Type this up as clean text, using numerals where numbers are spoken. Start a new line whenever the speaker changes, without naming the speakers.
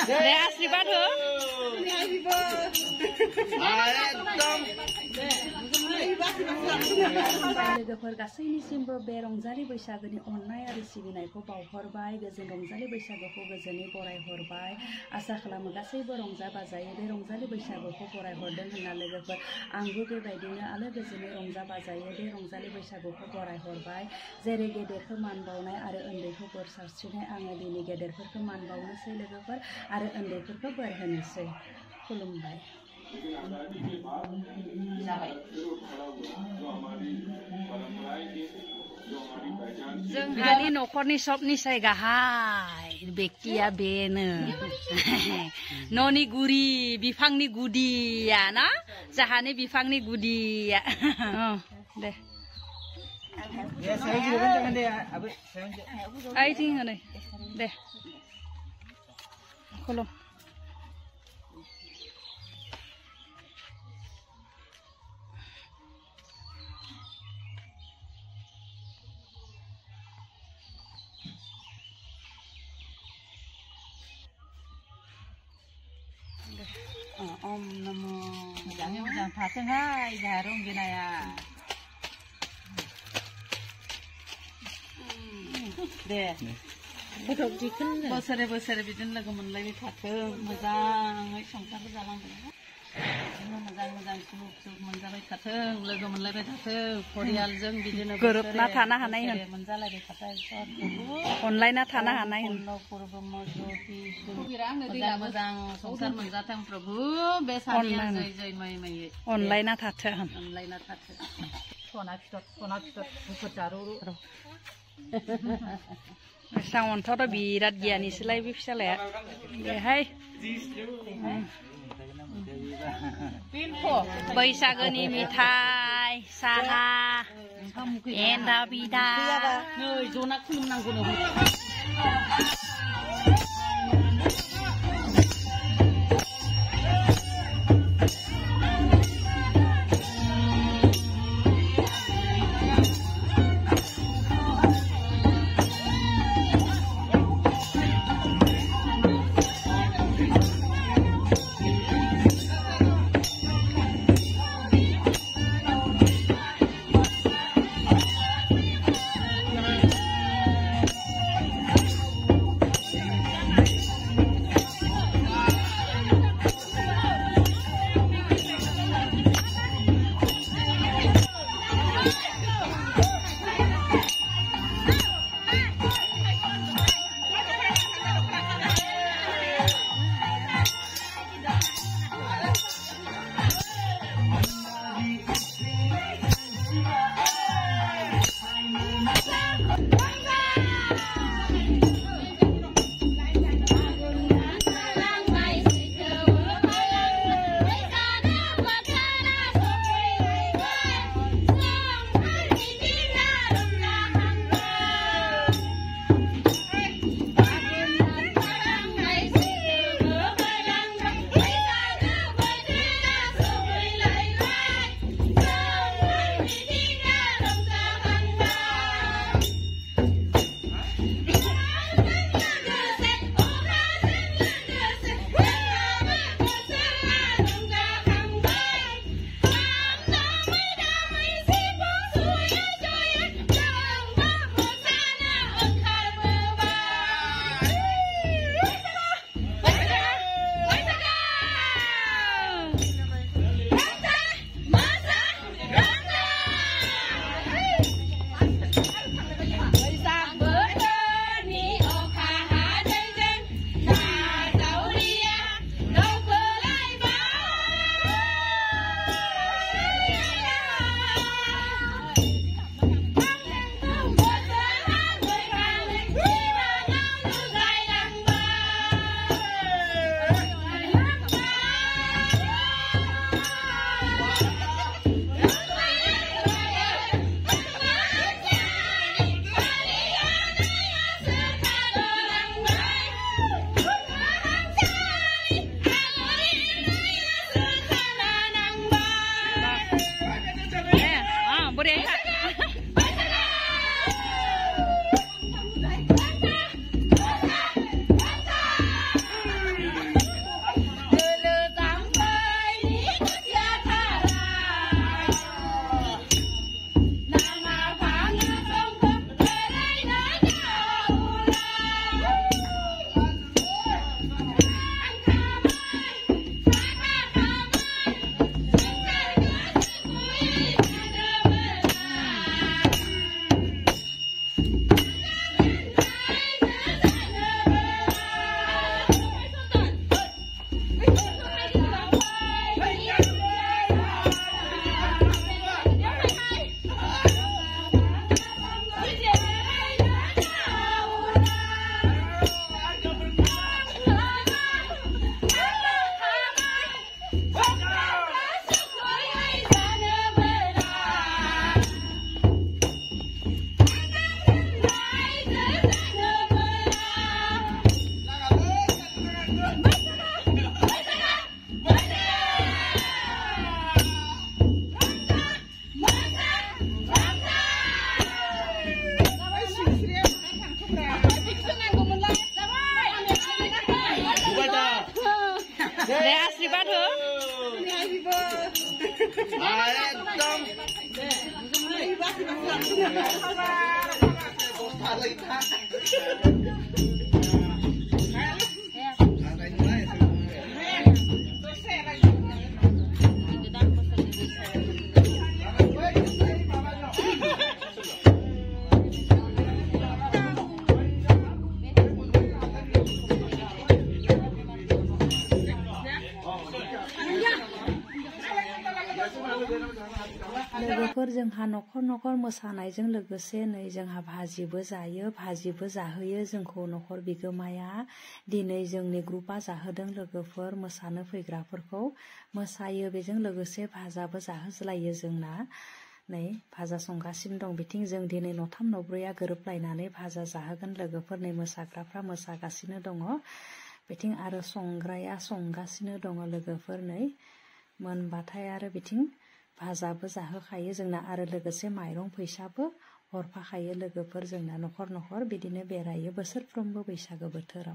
दे आशीर्वाद हो लोगोफोर गासैनिसिमबो बे रंजालि बैसागोनि अननाय आरो सिबिनायखौ बावहरबाय गोजोन रंजालि बैसागोखौ गोजोनै बरायहरबाय आसा खालामो गासैबो रंजा बाजायै बे रंजालि बैसागोखौ बरायहरदों होनना लोगोफोर आंबो बेबायदिनो आलो गोजोनै रंजा बाजायै बे रंजालि बैसागोखौ बरायहरबाय जेरै गेदेरखौ मान बावनाय आरो उन्दैखौ बोर सारस्रिनाय आङो दिनै गेदेरफोरखौ मान बावनोसै लोगोफोर आरो उन्दैफोरखौ बोर होनोसै खुलुमबाय जोंहानि न'खरनि सबनिसाय गाहाय बेक्तिया बेनो न'नि गुरि बिफांनि गुदिया ना जाहानि बिफांनि गुदिया दे आइथिं होनो दे खुलुम Om Namo Jangan pateng hai jarum ginaya. Deh. Betul jikan. Bosan bikin lagu menlai pateng. Mazang, sangkar berjalan. Mazang suluk menjalai pateng. Lagu menlai pateng. Koreal jeng bikin. Grup na tanah hanai kan. Menjalai pateng. Online na tanah hanai kan. Mazang sangkar menjatang Prabhu. Besarnya jai mai. Online na tateng. Online na tateng. Sonak buku jaru. Sangon thora birat giani selai bifsale. Hai. Baisagoni mithai saha enda bida. Noi jonak kulum nang gono. दे आशीर्बाद हो लोगोफोर जोंहा न'खर न'खर मोसानायजों लोगोसे नै जोंहा भाजिबो जायो भाजिबो जाहोयो जोंखौ न'खर बिगोमाया दिनै जोंनि ग्रुपआ जाहोदों लोगोफोर मोसानो फैग्राफोरखौ मोसायो बेजों लोगोसे भाजाबो जाहोज्लायो जोंना नै भाजा संगासिनो दं बिथिं जों दिनै न'थाम न'ब्रैया गोरोबलायनानै भाजा जाहोगोन लोगोफोर नै मोसाग्राफ्रा मोसागासिनो दङ बिथिं आरो संग्राया संगासिनो दङ लोगोफोर नै मोनबाथाय आरो बिथिं भाजाबो जाहोखायो जोंना आरो लोगोसे माइरं फैसाबो हरफाखायो लोगोफोर जोंना न'खर न'खर बिदिनो बेरायो बोसोरफ्रोमबो बैसागो बोथोराव